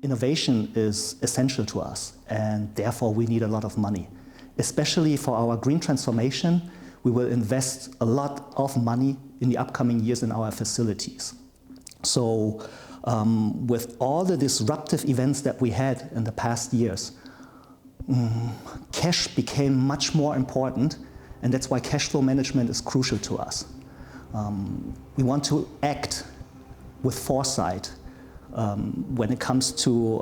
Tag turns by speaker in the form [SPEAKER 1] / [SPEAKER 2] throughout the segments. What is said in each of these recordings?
[SPEAKER 1] Innovation is essential to us, and therefore we need a lot of money. Especially for our green transformation, we will invest a lot of money in the upcoming years in our facilities. So with all the disruptive events that we had in the past years, cash became much more important, and that's why cash flow management is crucial to us. We want to act with foresight. When it comes to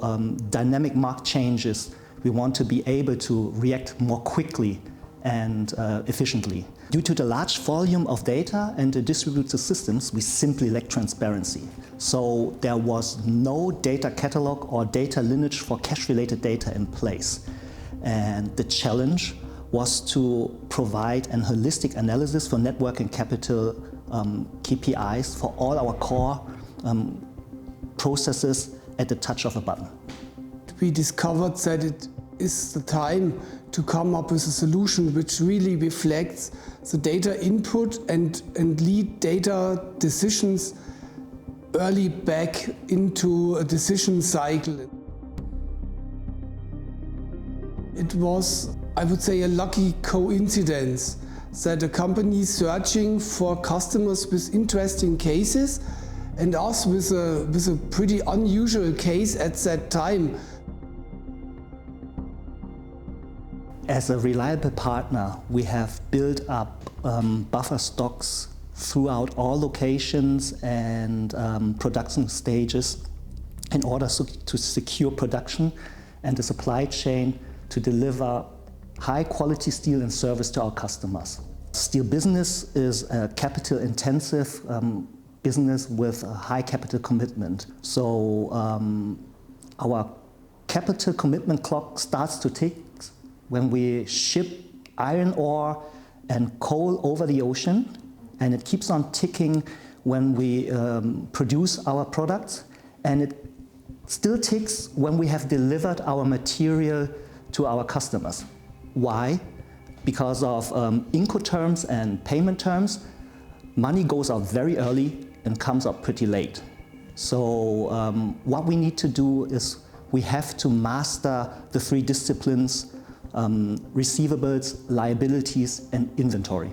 [SPEAKER 1] dynamic market changes, we want to be able to react more quickly and efficiently. Due to the large volume of data and the distributed systems, we simply lack transparency. So there was no data catalog or data lineage for cash-related data in place. And the challenge was to provide a holistic analysis for net working capital KPIs for all our core processes at the touch of a button.
[SPEAKER 2] We discovered that it is the time to come up with a solution which really reflects the data input and lead data decisions early back into a decision cycle. It was, I would say, a lucky coincidence that a company searching for customers with interesting cases and us with a pretty unusual case at that time.
[SPEAKER 1] As a reliable partner, we have built up buffer stocks throughout all locations and production stages in order to secure production and the supply chain to deliver high quality steel and service to our customers. Steel business is a capital intensive business with a high capital commitment. So our capital commitment clock starts to tick when we ship iron ore and coal over the ocean, and it keeps on ticking when we produce our products, and it still ticks when we have delivered our material to our customers. Why? Because of Incoterms and payment terms, money goes out very early and comes up pretty late. So what we need to do is we have to master the three disciplines: receivables, liabilities, and inventory.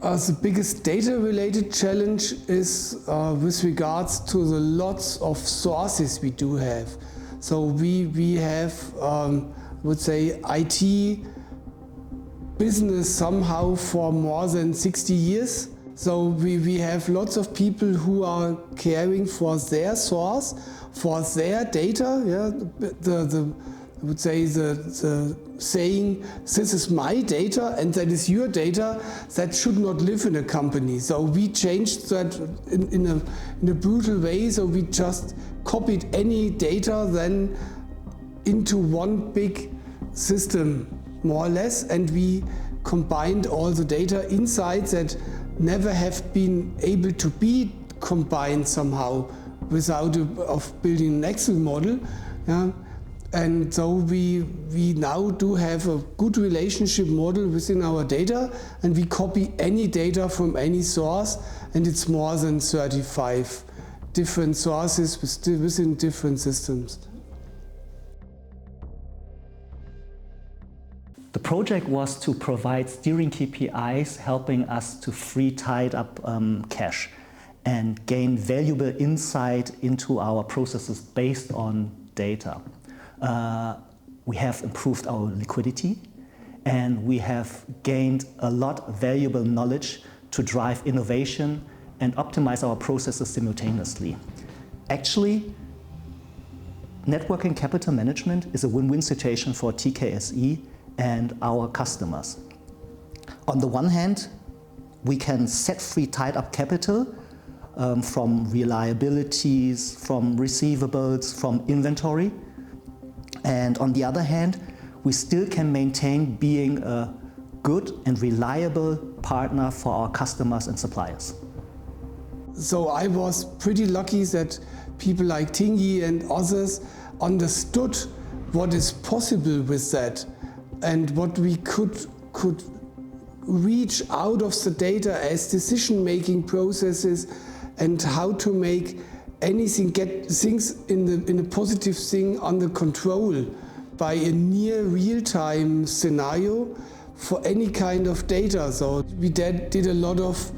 [SPEAKER 2] The biggest data-related challenge is with regards to the lots of sources we do have. So we have, I would say, IT business somehow for more than 60 years. So we have lots of people who are caring for their source, for their data. Yeah, I would say the saying, this is my data and that is your data, that should not live in a company. So we changed that in a brutal way. So we just copied any data then into one big system, more or less, and we combined all the data inside that never have been able to be combined somehow without of building an Excel model. Yeah. And so we now do have a good relationship model within our data, and we copy any data from any source, and it's more than 35 different sources within different systems.
[SPEAKER 1] The project was to provide steering KPIs helping us to free tied up cash and gain valuable insight into our processes based on data. We have improved our liquidity, and we have gained a lot of valuable knowledge to drive innovation and optimize our processes simultaneously. Actually, net working capital management is a win-win situation for TKSE and our customers. On the one hand, We can set free tied up capital from reliabilities, from receivables, from inventory. And on the other hand, we still can maintain being a good and reliable partner for our customers and suppliers.
[SPEAKER 2] So I was pretty lucky that people like Tingy and others understood what is possible with that and what we could reach out of the data as decision-making processes and how to make anything, get things in a positive thing under control by a near real-time scenario for any kind of data. So we did a lot of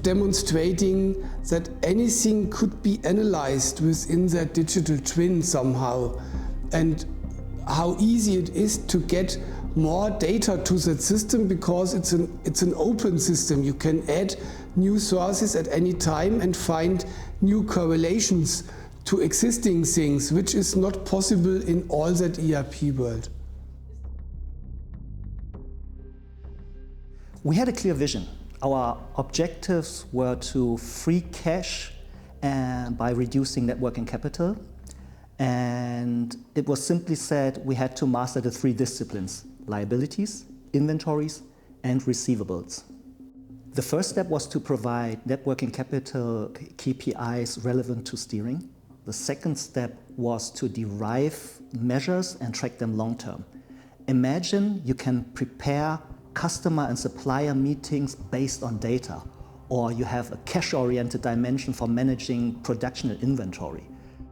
[SPEAKER 2] demonstrating that anything could be analyzed within that digital twin somehow, and how easy it is to get more data to that system because it's an open system. You can add new sources at any time and find new correlations to existing things, which is not possible in all that ERP world.
[SPEAKER 1] We had a clear vision. Our objectives were to free cash by reducing net working capital. And it was simply said we had to master the three disciplines: liabilities, inventories, and receivables. The first step was to provide net working capital KPIs relevant to steering. The second step was to derive measures and track them long term. Imagine you can prepare customer and supplier meetings based on data, or you have a cash-oriented dimension for managing production and inventory.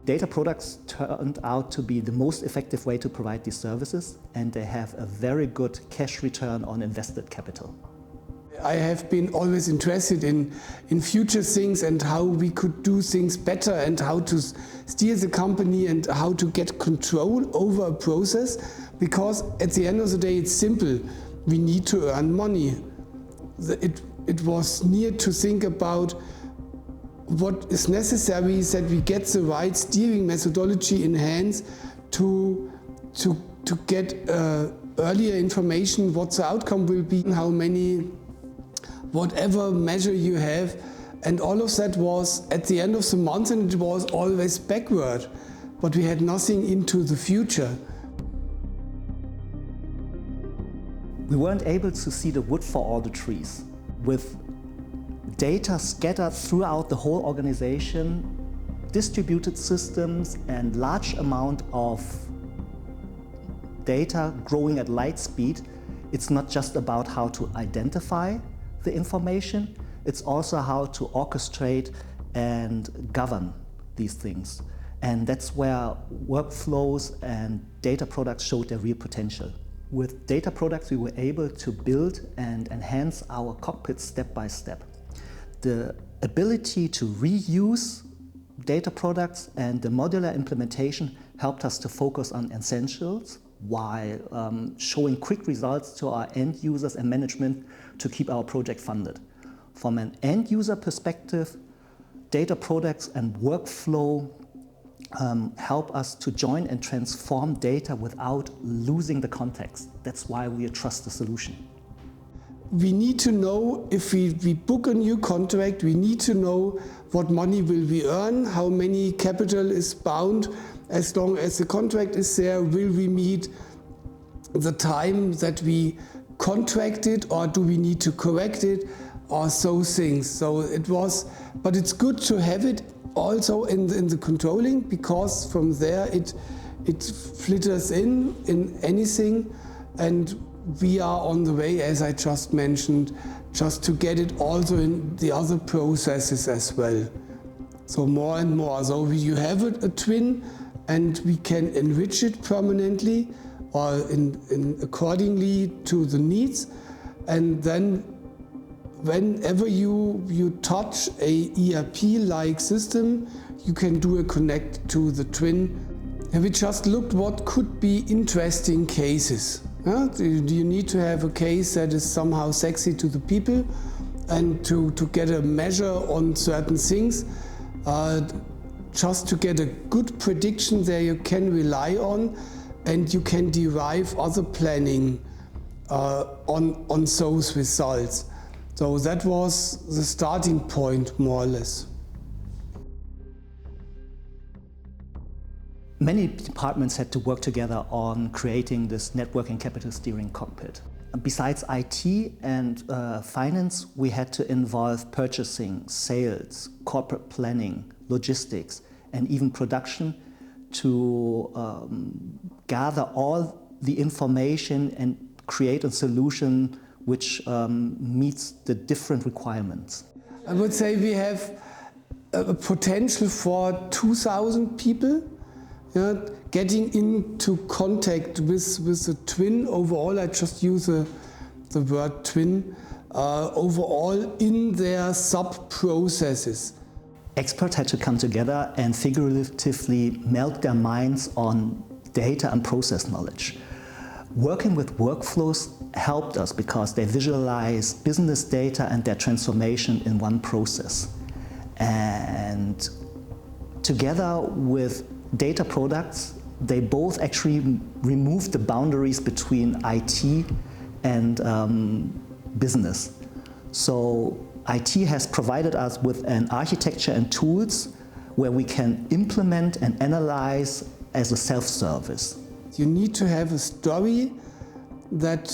[SPEAKER 1] Data products turned out to be the most effective way to provide these services, and they have a very good cash return on invested capital.
[SPEAKER 2] I have been always interested in future things and how we could do things better and how to steer the company and how to get control over a process, because at the end of the day it's simple. We need to earn money. It was near to think about what is necessary that we get the right steering methodology in hands to get earlier information what the outcome will be, how many, whatever measure you have, and all of that was at the end of the month, and it was always backward, but we had nothing into the future.
[SPEAKER 1] We weren't able to see the wood for all the trees. With data scattered throughout the whole organization, distributed systems, and large amount of data growing at light speed, it's not just about how to identify the information, it's also how to orchestrate and govern these things. And that's where workflows and data products showed their real potential. With data products, we were able to build and enhance our cockpit step by step. The ability to reuse data products and the modular implementation helped us to focus on essentials while showing quick results to our end users and management to keep our project funded. From an end user perspective, data products and workflow help us to join and transform data without losing the context. That's why we trust the solution.
[SPEAKER 2] We need to know if we book a new contract, we need to know what money will we earn, how many capital is bound as long as the contract is there, will we meet the time that we contracted, or do we need to correct it, or those things. So it was, but it's good to have it also in the controlling, because from there it flitters in anything, and we are on the way, as I just mentioned, just to get it also in the other processes as well. So more and more. So you have a twin and we can enrich it permanently or in accordingly to the needs, and then whenever you touch a ERP-like system, you can do a connect to the twin. And we just looked what could be interesting cases. You need to have a case that is somehow sexy to the people, and to get a measure on certain things, just to get a good prediction there you can rely on, and you can derive other planning on those results. So that was the starting point, more or less.
[SPEAKER 1] Many departments had to work together on creating this network and capital steering cockpit. Besides IT and finance, we had to involve purchasing, sales, corporate planning, logistics, and even production to gather all the information and create a solution which meets the different requirements.
[SPEAKER 2] I would say we have a potential for 2,000 people. Yeah, getting into contact with the twin overall, I just use the word twin, overall in their sub-processes.
[SPEAKER 1] Experts had to come together and figuratively melt their minds on data and process knowledge. Working with workflows helped us because they visualize business data and their transformation in one process. And together with data products, they both actually removed the boundaries between IT and business. So IT has provided us with an architecture and tools where we can implement and analyze as a self-service.
[SPEAKER 2] You need to have a story that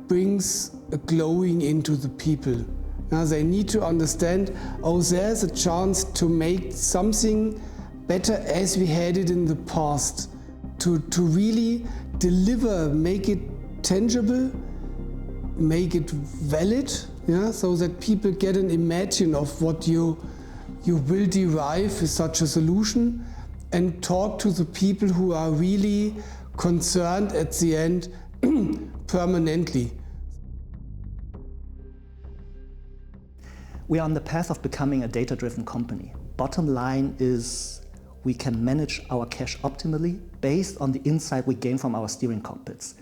[SPEAKER 2] brings a glowing into the people. Now they need to understand, oh, there's a chance to make something better as we had it in the past, to really deliver, make it tangible, make it valid, yeah, so that people get an imagine of what you will derive with such a solution, and talk to the people who are really concerned at the end permanently.
[SPEAKER 1] We are on the path of becoming a data-driven company. Bottom line is we can manage our cash optimally based on the insight we gain from our steering cockpits.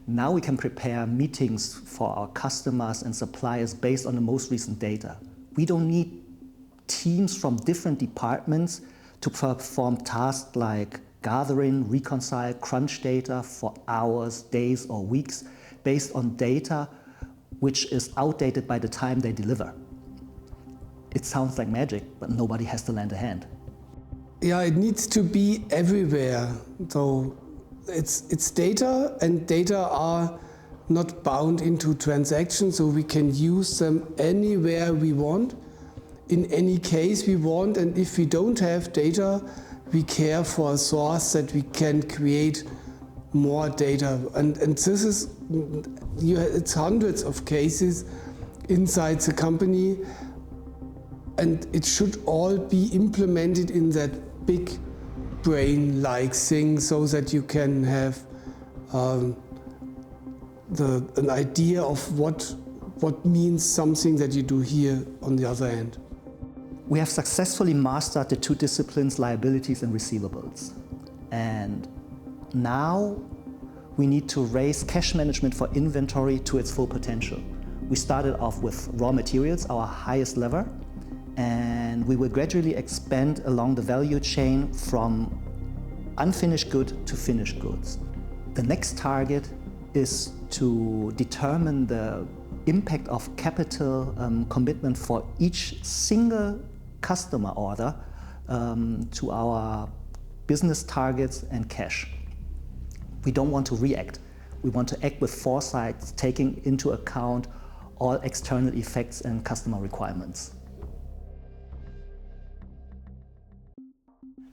[SPEAKER 1] Now we can prepare meetings for our customers and suppliers based on the most recent data. We don't need teams from different departments to perform tasks like gathering, reconcile, crunch data for hours, days, or weeks based on data which is outdated by the time they deliver. It sounds like magic, but nobody has to lend a hand.
[SPEAKER 2] Yeah, it needs to be everywhere. So it's data, and data are not bound into transactions, so we can use them anywhere we want, in any case we want, and if we don't have data, we care for a source that we can create more data. And this is, it's hundreds of cases inside the company, and it should all be implemented in that big brain-like thing so that you can have an idea of what means something that you do here on the other end.
[SPEAKER 1] We have successfully mastered the two disciplines, liabilities and receivables. And now we need to raise cash management for inventory to its full potential. We started off with raw materials, our highest lever, and we will gradually expand along the value chain from unfinished good to finished goods. The next target is to determine the impact of capital commitment for each single customer order to our business targets and cash. We don't want to react. We want to act with foresight, taking into account all external effects and customer requirements.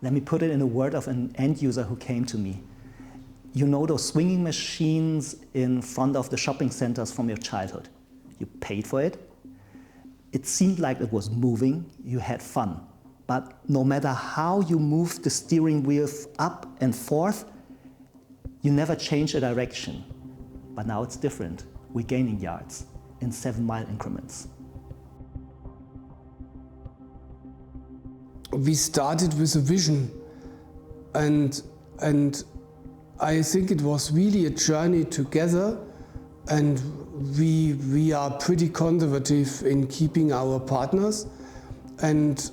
[SPEAKER 1] Let me put it in the word of an end user who came to me. You know those swinging machines in front of the shopping centers from your childhood? You paid for it. It seemed like it was moving, you had fun. But no matter how you moved the steering wheel up and forth, you never changed the direction. But now it's different. We're gaining yards in 7-mile increments.
[SPEAKER 2] We started with a vision, and I think it was really a journey together, and we are pretty conservative in keeping our partners. And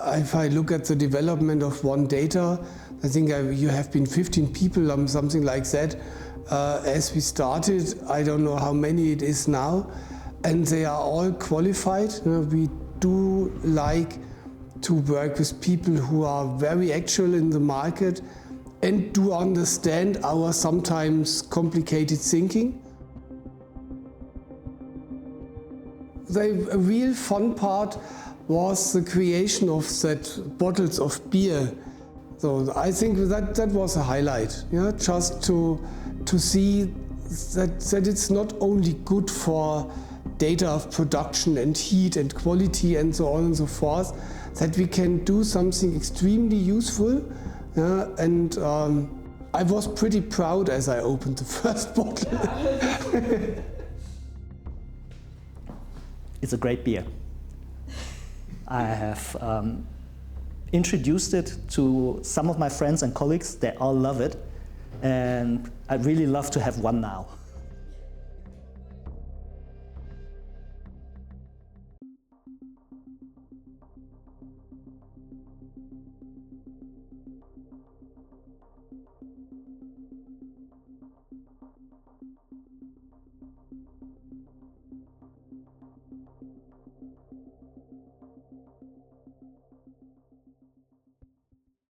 [SPEAKER 2] if I look at the development of One Data, I think you have been 15 people, something like that, as we started. I don't know how many it is now, and they are all qualified. We do like to work with people who are very actual in the market and do understand our sometimes complicated thinking. The real fun part was the creation of that bottles of beer. So I think that was a highlight, yeah? Just to see that it's not only good for data of production and heat and quality and so on and so forth, that we can do something extremely useful. And I was pretty proud as I opened the first bottle.
[SPEAKER 1] It's a great beer. I have introduced it to some of my friends and colleagues. They all love it, and I'd really love to have one now.